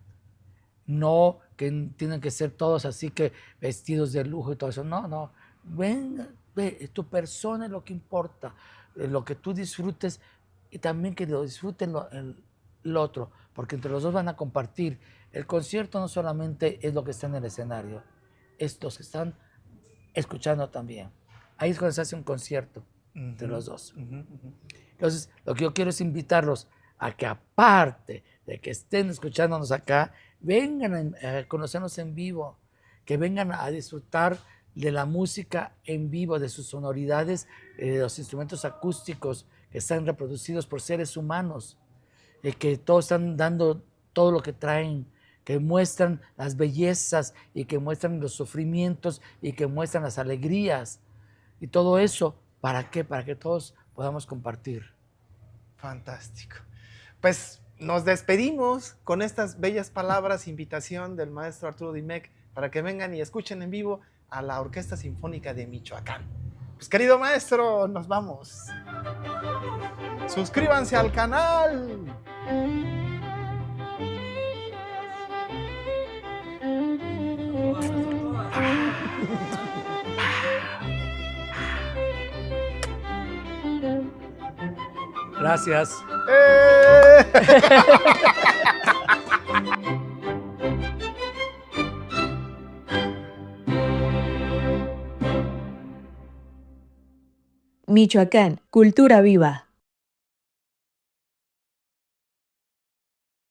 No que tienen que ser todos así que vestidos de lujo y todo eso. No, no. Ven, ve, tu persona es lo que importa, lo que tú disfrutes y también que lo disfruten el otro, porque entre los dos van a compartir. El concierto no solamente es lo que está en el escenario, es los que están escuchando también. Ahí es cuando se hace un concierto entre los dos. Entonces, lo que yo quiero es invitarlos a que aparte de que estén escuchándonos acá, vengan a conocernos en vivo, que vengan a disfrutar de la música en vivo, de sus sonoridades, de los instrumentos acústicos que están reproducidos por seres humanos, que todos están dando todo lo que traen, que muestran las bellezas y que muestran los sufrimientos y que muestran las alegrías. Y todo eso, ¿para qué? Para que todos podamos compartir. Fantástico. Pues nos despedimos con estas bellas palabras, invitación del maestro Arturo Dimec para que vengan y escuchen en vivo a la Orquesta Sinfónica de Michoacán. Pues querido maestro, nos vamos. Suscríbanse al canal. Gracias. Michoacán, cultura viva.